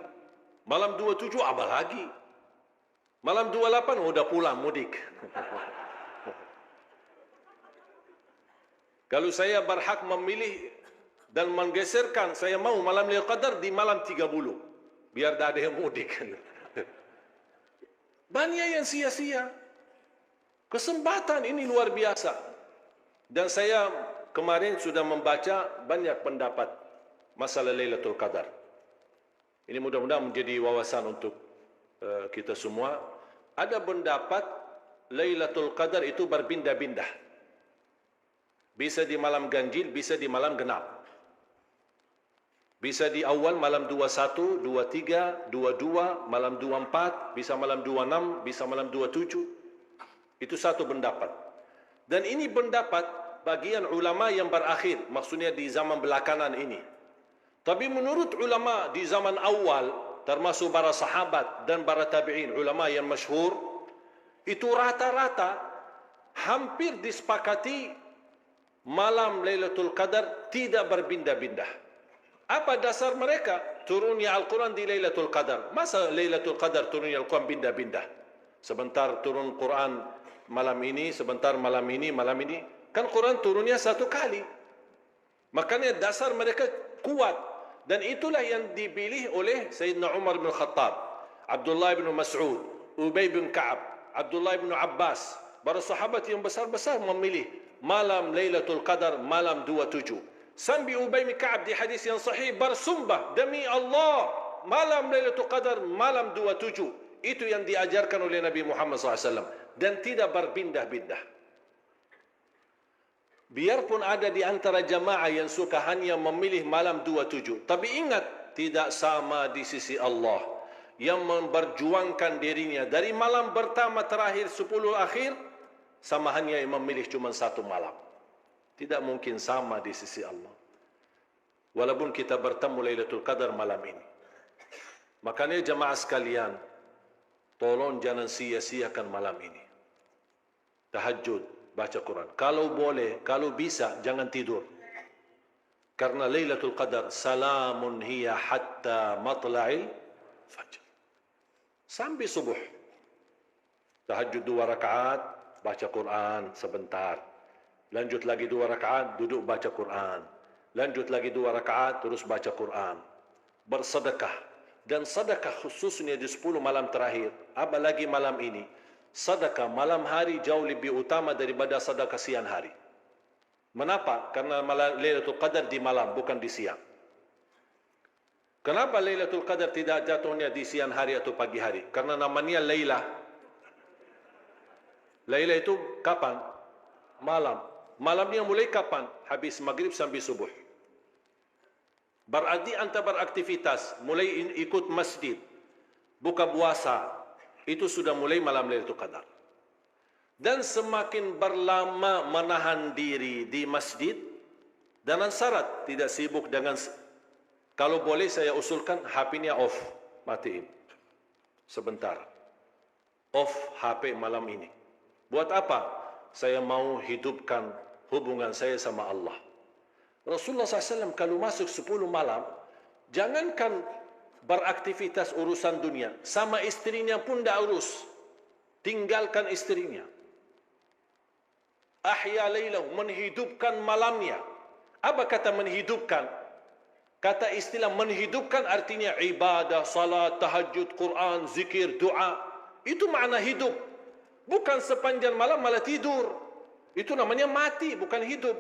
Malam 27 apa lagi? Malam 28 sudah pulang mudik. Kalau saya berhak memilih dan menggeserkan, saya mau malam Lailatul Qadar di malam 30. Biar tak ada yang mudik. Banyak yang sia-sia. Kesempatan ini luar biasa. Dan saya kemarin sudah membaca banyak pendapat masalah Lailatul Qadar. Ini mudah-mudahan menjadi wawasan untuk kita semua. Ada pendapat Lailatul Qadar itu berpindah-pindah. Bisa di malam ganjil, bisa di malam genap. Bisa di awal malam 21, 23, 22, malam 24, bisa malam 26, bisa malam 27. Itu satu pendapat. Dan ini pendapat bagian ulama yang berakhir, maksudnya di zaman belakangan ini. Tapi menurut ulama di zaman awal, termasuk para sahabat dan para tabi'in, ulama yang masyhur, itu rata-rata hampir disepakati malam Lailatul Qadar tidak berpindah-pindah. Apa dasar mereka? Turunnya Al-Quran di Lailatul Qadar. Masa Lailatul Qadar turunnya Al-Quran pindah-pindah? Sebentar turun Quran malam ini, sebentar malam ini, malam ini. Kan Quran turunnya satu kali. Makanya dasar mereka kuat. Dan itulah yang dipilih oleh Sayyidina Umar bin Khattab, Abdullah bin Mas'ud, Ubay bin Ka'ab, Abdullah bin Abbas. Para sahabat yang besar-besar memilih malam Lailatul Qadar malam 27. Sambil Ubay bin Ka'ab di hadis yang sahih bersumpah, demi Allah, malam Lailatul Qadar malam 27. Itu yang diajarkan oleh Nabi Muhammad SAW. Dan tidak berpindah-pindah. Biarpun ada di antara jamaah yang suka hanya memilih malam 27. Tapi ingat, tidak sama di sisi Allah. Yang memperjuangkan dirinya dari malam pertama terakhir 10 akhir, sama hanya yang memilih cuma satu malam. Tidak mungkin sama di sisi Allah. Walaupun kita bertemu Lailatul Qadar malam ini. Makanya jemaah sekalian, tolong jangan sia-siakan malam ini. Tahajud, baca Quran. Kalau boleh, kalau bisa, jangan tidur. Karena Lailatul Qadar, salamun hiya hatta matla'il fajr. Sampai subuh. Tahajud 2 rakaat, baca Quran sebentar. Lanjut lagi 2 rakaat, duduk baca Quran. Lanjut lagi 2 rakaat, terus baca Quran. Bersedekah. Dan sedekah khususnya di 10 malam terakhir. Apalagi malam ini. Sedekah malam hari jauh lebih utama daripada sedekah siang hari. Mengapa? Karena Lailatul Qadar di malam, bukan di siang. Kenapa Lailatul Qadar tidak jatuhnya di siang hari atau pagi hari? Karena namanya Laila. Laila itu kapan? Malam. Malamnya mulai kapan? Habis maghrib sampai subuh. Berarti anda beraktivitas, mulai ikut masjid, buka puasa, itu sudah mulai malam Lailatul Qadar. Dan semakin berlama menahan diri di masjid, dengan syarat tidak sibuk dengan, kalau boleh saya usulkan HP-nya off, matiin sebentar. Off HP malam ini. Buat apa? Saya mau hidupkan hubungan saya sama Allah. Rasulullah SAW kalau masuk 10 malam, jangankan beraktivitas urusan dunia, sama istrinya pun tidak urus. Tinggalkan istrinya. Ahya laylahu, menghidupkan malamnya. Apa kata menghidupkan? Kata istilah menghidupkan artinya ibadah, salat, tahajud, Quran, zikir, doa. Itu makna hidup. Bukan sepanjang malam malah tidur. Itu namanya mati, bukan hidup.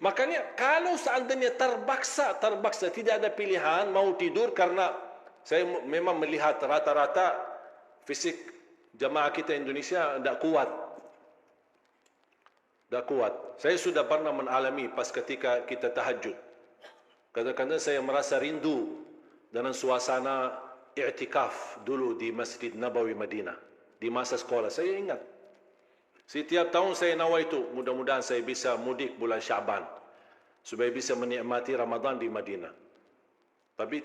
Makanya kalau seandainya terpaksa tidak ada pilihan mau tidur, karena saya memang melihat rata-rata fisik jamaah kita Indonesia tidak kuat. Tidak kuat. Saya sudah pernah mengalami pas ketika kita tahajud. Kadang-kadang saya merasa rindu dengan suasana i'tikaf dulu di Masjid Nabawi Madinah. Di masa sekolah, saya ingat. Setiap tahun saya nawa itu, mudah-mudahan saya bisa mudik bulan Syaban. Supaya bisa menikmati Ramadan di Madinah. Tapi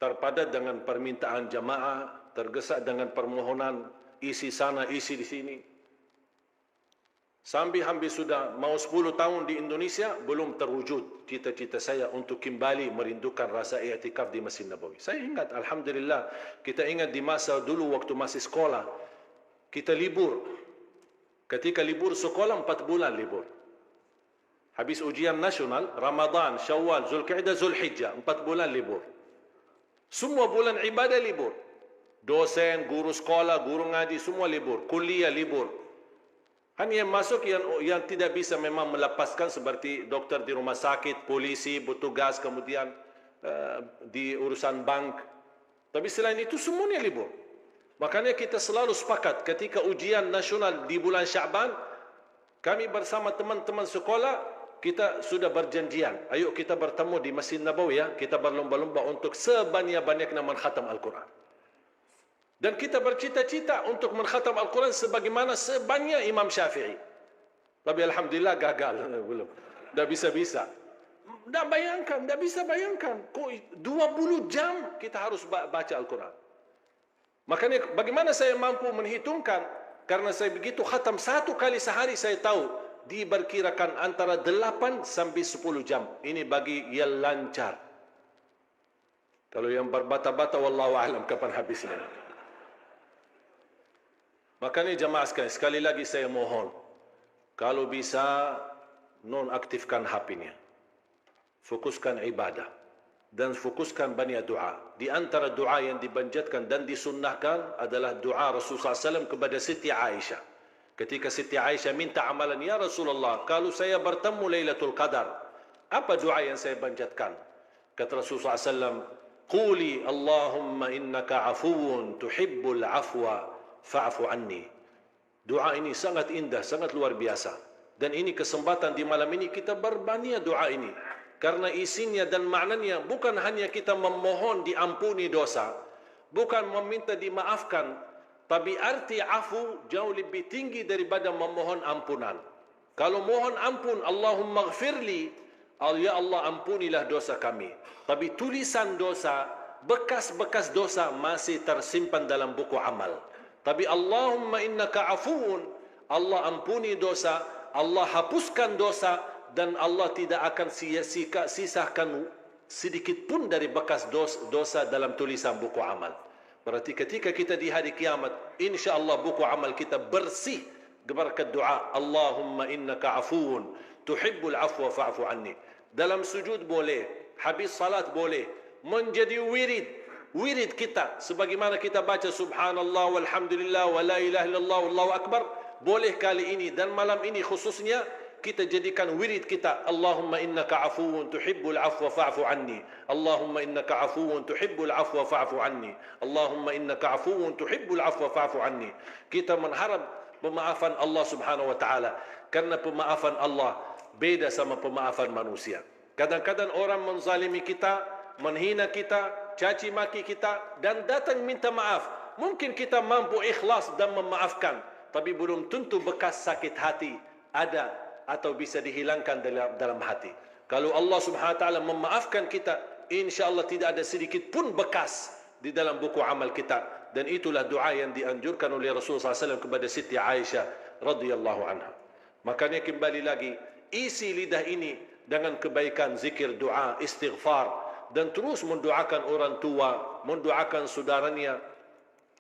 terpadat dengan permintaan jamaah, tergesa dengan permohonan isi sana, isi di sini. Sampai hampir sudah mau 10 tahun di Indonesia, belum terwujud cita-cita saya untuk kembali merindukan rasa i'tikaf di Masjid Nabawi. Saya ingat, alhamdulillah, kita ingat di masa dulu waktu masih sekolah, kita libur. Ketika libur sekolah 4 bulan libur. Habis ujian nasional, Ramadan, Syawal, Zulkaidah, Zulhijjah, 4 bulan libur. Semua bulan ibadah libur. Dosen, guru sekolah, guru ngaji, semua libur. Kuliah libur. Hanya yang masuk yang tidak bisa memang melepaskan seperti dokter di rumah sakit, polisi, bertugas, kemudian di urusan bank. Tapi selain itu semuanya libur. Makanya kita selalu sepakat ketika ujian nasional di bulan Syaban, Kami bersama teman-teman sekolah, kita sudah berjanjian, ayo kita bertemu di Masjid Nabawi ya, kita berlomba-lomba untuk sebanyak-banyaknya mengkhatam Al-Quran. Dan kita bercita-cita untuk mengkhatam Al-Quran sebagaimana sebanyak Imam Syafi'i. Tapi alhamdulillah gagal, belum. Dah bisa-bisa. Dah bayangkan, dah bisa bayangkan. Kok 20 jam kita harus baca Al-Quran. Makanya bagaimana saya mampu menghitungkan? Karena saya begitu khatam satu kali sehari, saya tahu diperkirakan antara 8 sampai 10 jam. Ini bagi yang lancar. Kalau yang berbata-bata, wallahu a'lam kapan habisnya. Makanya jamaah sekalian, sekali lagi saya mohon, kalau bisa nonaktifkan HP-nya, fokuskan ibadah dan fokuskan banyak doa. Di antara doa yang dibanjatkan dan disunnahkan adalah doa Rasulullah SAW kepada Siti Aisyah. Ketika Siti Aisyah minta amalan, ya Rasulullah, kalau saya bertemu Lailatul Qadar, apa doa yang saya banjatkan? Kata Rasulullah SAW, quli Allahumma innaka afuun tuhibbul afwa fa'fu anni. Doa ini sangat indah, sangat luar biasa. Dan ini kesempatan di malam ini kita berbanyak doa ini. Karena isinya dan maknanya bukan hanya kita memohon diampuni dosa, bukan meminta dimaafkan, tapi arti afu jauh lebih tinggi daripada memohon ampunan. Kalau mohon ampun, Allahumma ghafirli, ya Allah ampunilah dosa kami. Tapi tulisan dosa, bekas-bekas dosa masih tersimpan dalam buku amal. Tapi Allahumma innaka afuun, Allah ampuni dosa, Allah hapuskan dosa, dan Allah tidak akan sisakan sedikit pun dari bekas dosa dalam tulisan buku amal. Berarti ketika kita di hari kiamat, insya-Allah buku amal kita bersih berkat doa Allahumma innaka afuun tuhibbul afwa fa'fu anni. Dalam sujud boleh, habis salat boleh, menjadi wirid kita sebagaimana kita baca subhanallah walhamdulillah wa la ilaha illallah wallahu akbar, boleh kali ini dan malam ini khususnya kita jadikan wirid kita. Allahumma innaka afuun tuhibbul afwa fa'fu anni. Allahumma innaka afuun tuhibbul afwa fa'fu anni. Allahumma innaka afuun tuhibbul afwa fa'fu anni. Kita mengharap pemaafan Allah Subhanahu wa taala, karena pemaafan Allah beda sama pemaafan manusia. Kadang-kadang orang menzalimi kita, menghina kita, caci maki kita dan datang minta maaf. Mungkin kita mampu ikhlas dan memaafkan, tapi belum tentu bekas sakit hati ada atau bisa dihilangkan dalam hati. Kalau Allah Subhanahu wa taala memaafkan kita, insya-Allah tidak ada sedikit pun bekas di dalam buku amal kita. Dan itulah doa yang dianjurkan oleh Rasulullah SAW kepada Siti Aisyah radhiyallahu anha. Makanya kembali lagi, isi lidah ini dengan kebaikan, zikir, doa, istighfar, dan terus mendoakan orang tua, mendoakan saudaranya,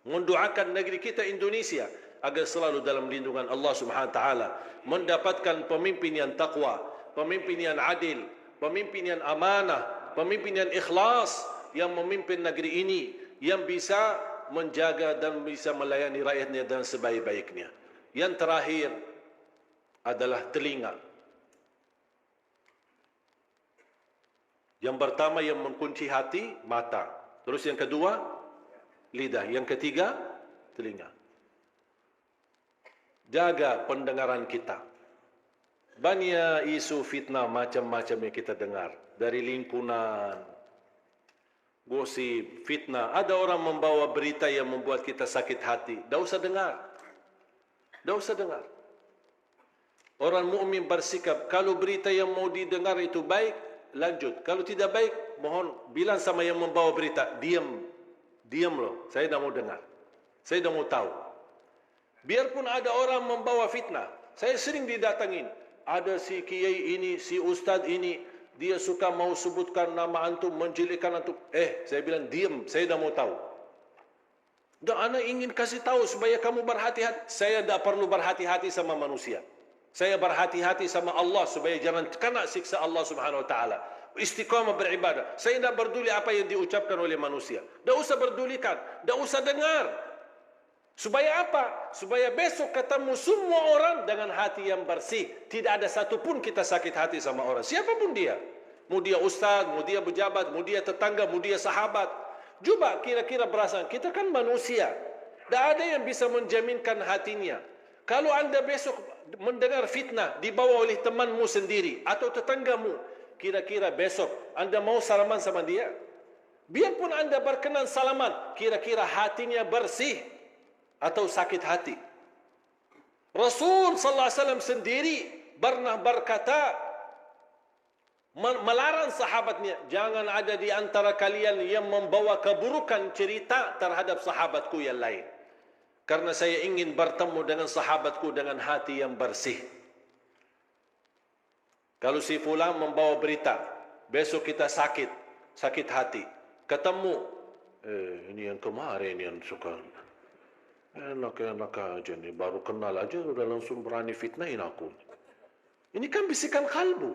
mendoakan negeri kita Indonesia agar selalu dalam lindungan Allah Subhanahu wa taala, mendapatkan pemimpin yang takwa, pemimpin yang adil, pemimpin yang amanah, pemimpin yang ikhlas, yang memimpin negeri ini, yang bisa menjaga dan bisa melayani rakyatnya dengan sebaik-baiknya. Yang terakhir adalah telinga. Yang pertama yang mengunci hati, mata. Terus yang kedua, lidah. Yang ketiga, telinga. Jaga pendengaran kita. Banyak isu fitnah macam-macam yang kita dengar. Dari lingkungan, gosip, fitnah. Ada orang membawa berita yang membuat kita sakit hati. Tak usah dengar. Tak usah dengar. Orang mukmin bersikap, kalau berita yang mau didengar itu baik, lanjut. Kalau tidak baik, mohon bilang sama yang membawa berita, diam. Diam loh, saya tak mau dengar. Saya tak mau tahu. Biarpun ada orang membawa fitnah, saya sering didatangin. Ada si kiai ini, si ustaz ini, dia suka mau sebutkan nama antum, menjelekkan antum. Saya bilang diam, saya dah mau tahu. Dan anak ingin kasih tahu supaya kamu berhati-hati. Saya tak perlu berhati-hati sama manusia. Saya berhati-hati sama Allah supaya jangan kena siksa Allah Subhanahu wa taala. Istiqamah beribadah. Saya tak peduli apa yang diucapkan oleh manusia. Tak usah pedulikan, tak usah dengar. Supaya apa? Supaya besok ketemu semua orang dengan hati yang bersih. Tidak ada satu pun kita sakit hati sama orang. Siapapun dia. Mau dia ustaz, mau dia pejabat, mau dia tetangga, mau dia sahabat. Coba kira-kira perasaan. Kita kan manusia. Tak ada yang bisa menjaminkan hatinya. Kalau anda besok mendengar fitnah dibawa oleh temanmu sendiri atau tetanggamu, kira-kira besok anda mau salaman sama dia? Biarpun anda berkenan salaman, kira-kira hatinya bersih atau sakit hati? Rasul sallallahu alaihi wasallam sendiri pernah berkata, melarang sahabatnya, jangan ada di antara kalian yang membawa keburukan cerita terhadap sahabatku yang lain, karena saya ingin bertemu dengan sahabatku dengan hati yang bersih. Kalau si fulan membawa berita, besok kita sakit hati, ketemu, ini yang kemarin yang suka enak-enak aja nih, baru kenal aja udah langsung berani fitnahin aku. Ini kan bisikan kalbu.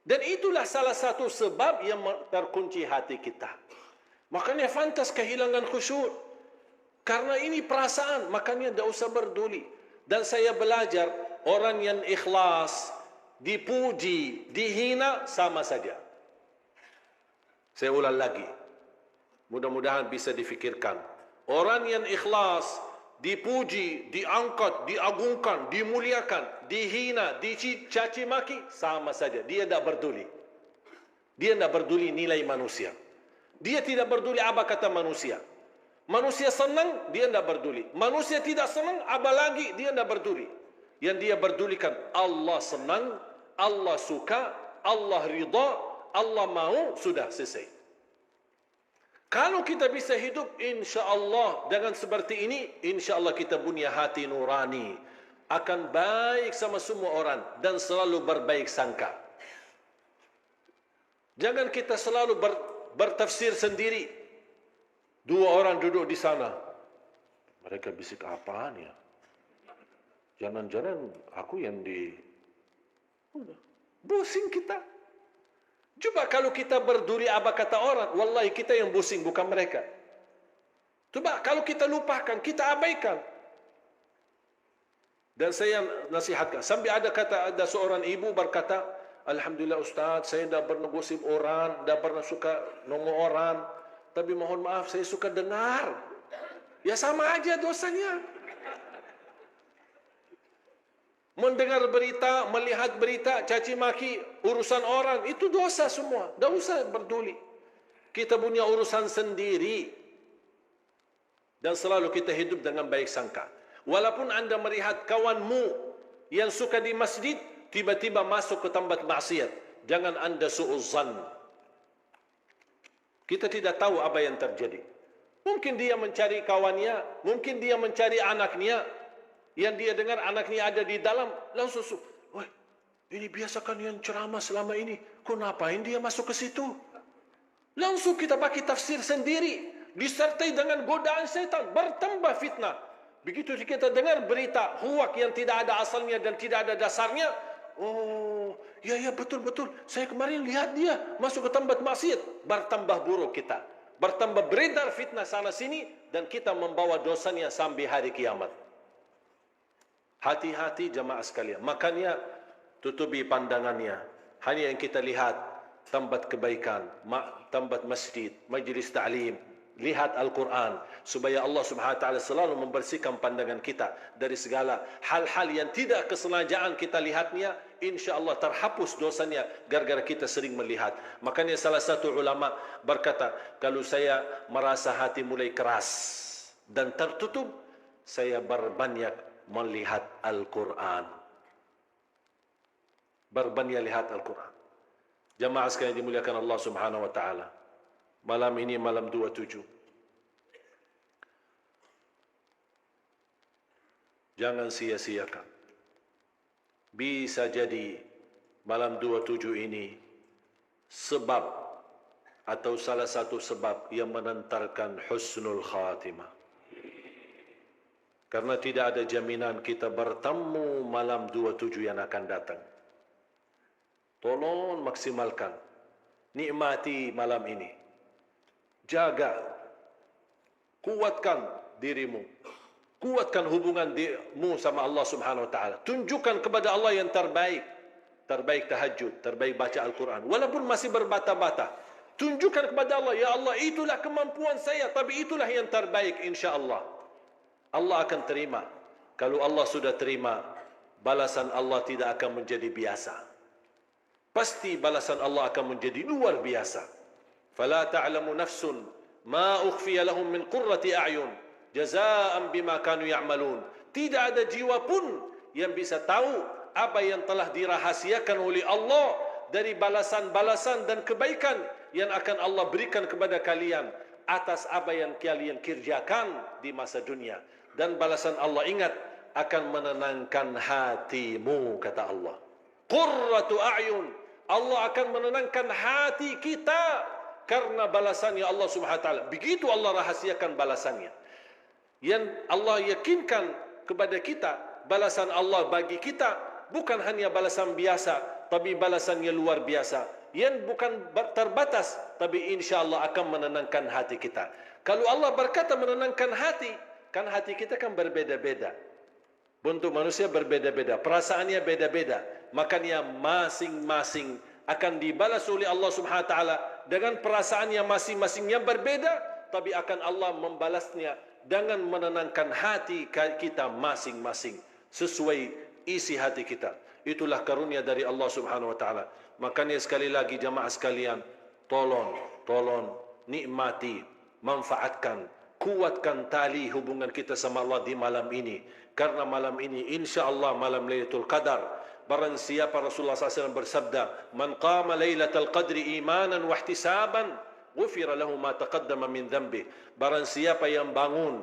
Dan itulah salah satu sebab yang terkunci hati kita. Makanya fantas kehilangan khusyuk. Karena ini perasaan, makanya tidak usah berduli. Dan saya belajar, orang yang ikhlas, dipuji, dihina, sama saja. Saya ulang lagi. Mudah-mudahan bisa difikirkan. Orang yang ikhlas, dipuji, diangkat, diagungkan, dimuliakan, dihina, dicaci maki, sama saja. Dia tidak berduli. Dia tidak berduli nilai manusia. Dia tidak berduli apa kata manusia. Manusia senang, dia tidak berduli. Manusia tidak senang, apa lagi dia tidak berduli. Yang dia berdulikan, Allah senang, Allah suka, Allah ridha, Allah mau, sudah selesai. Kalau kita bisa hidup, insya-Allah dengan seperti ini, insya-Allah kita punya hati nurani, akan baik sama semua orang dan selalu berbaik sangka. Jangan kita selalu bertafsir sendiri. Dua orang duduk di sana, mereka bisik apaan ya? Jangan-jangan aku yang pusing kita. Coba kalau kita berduri apa kata orang, wallahi kita yang pusing bukan mereka. Coba kalau kita lupakan, kita abaikan. Dan saya nasihatkan, sampai ada seorang ibu berkata, alhamdulillah Ustaz, saya tidak pernah gosip orang, tidak pernah suka nongol orang, tapi mohon maaf saya suka dengar. Ya sama aja dosanya. Mendengar berita, melihat berita, caci maki, urusan orang, itu dosa semua. Tidak usah berduli. Kita punya urusan sendiri. Dan selalu kita hidup dengan baik sangka. Walaupun anda melihat kawanmu yang suka di masjid, tiba-tiba masuk ke tempat maksiat, jangan anda su'uzzan. Kita tidak tahu apa yang terjadi. Mungkin dia mencari kawannya, mungkin dia mencari anaknya, yang dia dengar anaknya ada di dalam, langsung, wah, ini biasakan yang ceramah selama ini, kok ngapain dia masuk ke situ? Langsung kita pakai tafsir sendiri, disertai dengan godaan setan, bertambah fitnah. Begitu kita dengar berita huwak yang tidak ada asalnya dan tidak ada dasarnya, oh, ya betul, saya kemarin lihat dia masuk ke tempat maksiat, bertambah buruk kita, bertambah beredar fitnah sana sini, dan kita membawa dosanya sampai hari kiamat. Hati-hati jamaah sekalian. Makanya tutupi pandangannya. Hanya yang kita lihat tempat kebaikan, tempat masjid, majlis ta'lim, lihat Al-Quran, supaya Allah Subhanahu wa taala selalu membersihkan pandangan kita dari segala hal-hal yang tidak kesengajaan kita lihatnya, insya-Allah terhapus dosanya gara-gara kita sering melihat. Makanya salah satu ulama berkata, kalau saya merasa hati mulai keras dan tertutup, saya berbanyak melihat Al-Quran. Berbanyak lihat Al-Quran. Jamaah sekalian dimuliakan Allah Subhanahu wa taala. Malam ini malam 27. Jangan sia-siakan. Bisa jadi malam 27 ini sebab atau salah satu sebab yang mengantarkan husnul khatimah. Karena tidak ada jaminan kita bertemu malam 27 yang akan datang. Tolong maksimalkan, nikmati malam ini. Jaga, kuatkan dirimu, kuatkan hubunganmu sama Allah Subhanahu wa taala. Tunjukkan kepada Allah yang terbaik. Terbaik tahajud, terbaik baca Al-Quran. Walaupun masih berbata-bata, tunjukkan kepada Allah, ya Allah, itulah kemampuan saya, tapi itulah yang terbaik insya-Allah. Allah akan terima. Kalau Allah sudah terima, balasan Allah tidak akan menjadi biasa. Pasti balasan Allah akan menjadi luar biasa. Fala ta'lamu nafsun ma ukhfiya lahum min qurrati a'yun jazaa'an bima kanu ya'malun. Tidak ada jiwa pun yang bisa tahu apa yang telah dirahasiakan oleh Allah dari balasan-balasan dan kebaikan yang akan Allah berikan kepada kalian atas apa yang kalian kerjakan di masa dunia. Dan balasan Allah, ingat, akan menenangkan hatimu, kata Allah. Qurratu a'yun. Allah akan menenangkan hati kita karena balasannya Allah Subhanahu wa taala. Begitu Allah rahasiakan balasannya. Yang Allah yakinkan kepada kita, balasan Allah bagi kita bukan hanya balasan biasa, tapi balasannya luar biasa. Yang bukan terbatas, tapi insya-Allah akan menenangkan hati kita. Kalau Allah berkata menenangkan hati, kan hati kita kan berbeda-beda. Bentuk manusia berbeda-beda, perasaannya beda-beda. Makanya masing-masing akan dibalas oleh Allah Subhanahu wa taala dengan perasaannya masing-masing yang berbeda, tapi akan Allah membalasnya dengan menenangkan hati kita masing-masing sesuai isi hati kita. Itulah karunia dari Allah Subhanahu wa taala. Makanya sekali lagi jamaah sekalian, tolong nikmati, manfaatkan, kuatkan tali hubungan kita sama Allah di malam ini. Karena malam ini insya-Allah malam Lailatul Qadar. Barang siapa Rasulullah SAW bersabda, "Man qama Lailatul Qadri imanan wa ihtisaban, ghufira lahu ma taqaddama min dhanbi." Barang siapa yang bangun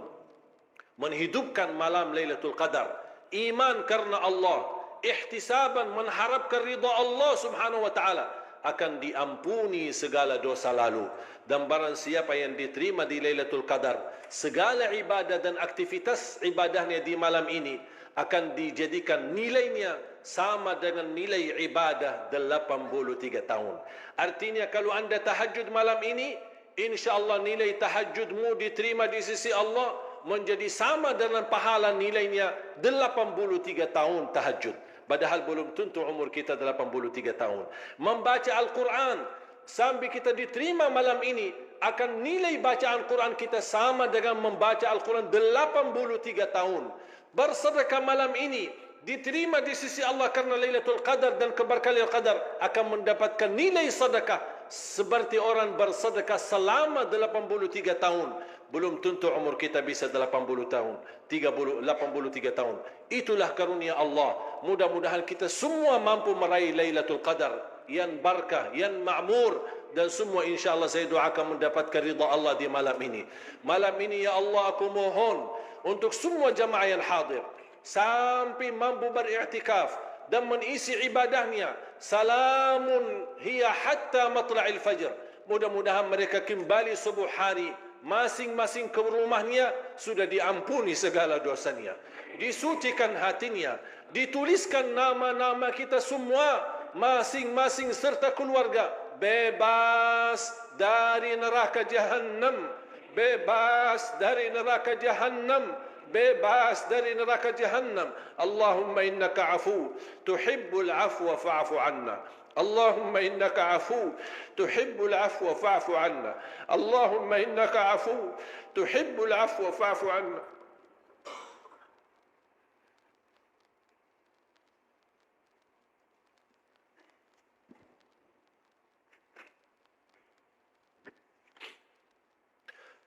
menghidupkan malam Lailatul Qadar, iman karena Allah, ihtisaban mengharapkan ridha Allah Subhanahu wa taala, akan diampuni segala dosa lalu. Dan barang siapa yang diterima di Lailatul Qadar, segala ibadah dan aktivitas ibadahnya di malam ini akan dijadikan nilainya sama dengan nilai ibadah 83 tahun. Artinya kalau anda tahajud malam ini, insya-Allah nilai tahajudmu diterima di sisi Allah menjadi sama dengan pahala nilainya 83 tahun tahajud. Padahal belum tentu umur kita 83 tahun. Membaca Al-Quran sampai kita diterima malam ini, akan nilai bacaan Quran kita sama dengan membaca Al-Quran 83 tahun. Bersedekah malam ini diterima di sisi Allah karena Lailatul Qadar dan keberkahan Lailatul Qadar, akan mendapatkan nilai sedekah seperti orang bersedekah selama 83 tahun. Belum tentu umur kita bisa 80 tahun, 83 tahun. Itulah karunia Allah. Mudah-mudahan kita semua mampu meraih Lailatul Qadar yang barakah, yang ma'mur, dan semua insya-Allah saya doakan mendapatkan ridha Allah di malam ini. Malam ini ya Allah, aku mohon untuk semua jamaah yang hadir sampai mampu beriktikaf dan mengisi ibadahnya, salamun hiya hatta matla'il fajr. Mudah-mudahan mereka kembali subuh hari masing-masing ke rumahnya sudah diampuni segala dosanya, disucikan hatinya, dituliskan nama-nama kita semua masing-masing serta keluarga bebas dari neraka jahannam, bebas dari neraka jahannam, bebas dari neraka jahannam. Allahumma innaka afu tuhibbul afwa fa'fu anna. اللهم إنك عفو تحب العفو فاعف عنا. اللهم إنك عفو تحب العفو فاعف عنا.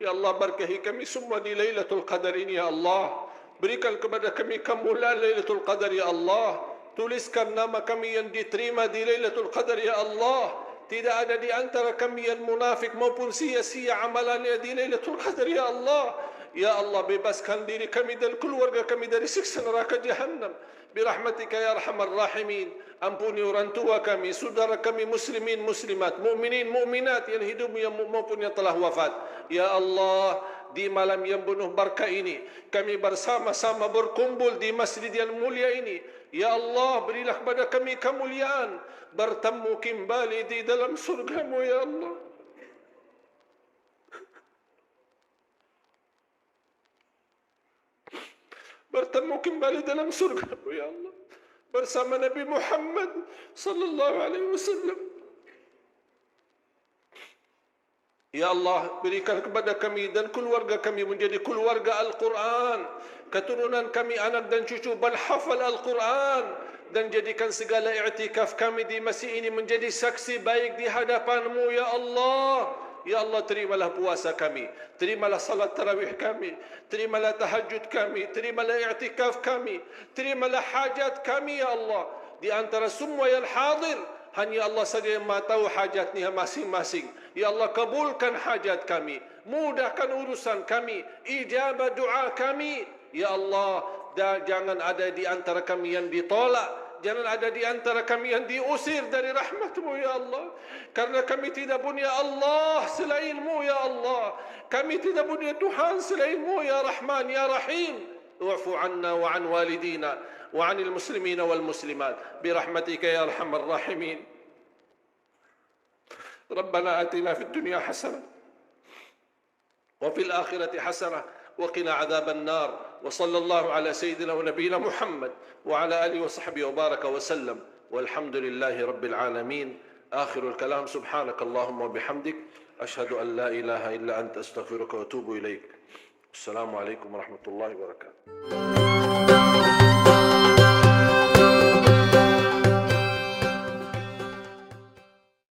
Ya Allah, berkahi kami semua di Lailatul Qadar ini ya Allah. Berikan kepada kami kemuliaan Lailatul Qadar ya Allah. Tuliskan nama kami yang diterima di Lailatul Qadar ya Allah. Tidak ada di antara kami yang munafik maupun sia-sia amalannya di Lailatul Qadar ya Allah. Ya Allah, bebaskan diri kami dan keluarga kami dari siksa neraka jahannam. Birahmatika ya arhamar rahimin. Ampuni orang tua kami, saudara kami muslimin muslimat, mukminin mukminat yang hidup maupun yang telah wafat. Ya Allah, di malam yang penuh berkah ini kami bersama-sama berkumpul di masjid yang mulia ini. Ya Allah, berilah kepada kami kemuliaan bertemu kembali di dalam surga-Mu ya Allah. Bertemu kembali dalam surga-Mu ya Allah bersama Nabi Muhammad sallallahu alaihi wasallam. Ya Allah, berikan kepada kami dan keluarga kami menjadi keluarga Al-Quran, keturunan kami, anak dan cucu berhafal Al-Quran, dan jadikan segala i'tikaf kami di masjid ini menjadi saksi baik di hadapan-Mu ya Allah. Ya Allah, terimalah puasa kami, terimalah salat tarawih kami, terimalah tahajud kami, terimalah i'tikaf kami, terimalah hajat kami ya Allah. Di antara semua yang hadir, hanya Allah saja yang maha tahu hajatnya masing-masing. Ya Allah, kabulkan hajat kami, mudahkan urusan kami, ijabah doa kami. Ya Allah, jangan ada di antara kami yang ditolak, jangan ada di antara kami yang diusir dari rahmat-Mu ya Allah. Karena kami tidak punya Allah selain-Mu ya Allah. Kami tidak punya Tuhan selain-Mu ya Rahman ya Rahim. Wa'fu anna wa an walidina wa anil muslimina wal muslimat birahmatika ya arhamar rahimin. Rabbana atina fid dunya hasanah wa fil akhirati hasanah وقنا عذاب النار وصلى الله على سيدنا ونبينا محمد وعلى آله وصحبه وبارك وسلم والحمد لله رب العالمين. آخر الكلام سبحانك اللهم وبحمدك أشهد أن لا إله إلا أنت أستغفرك وأتوب إليك. السلام عليكم ورحمة الله وبركاته.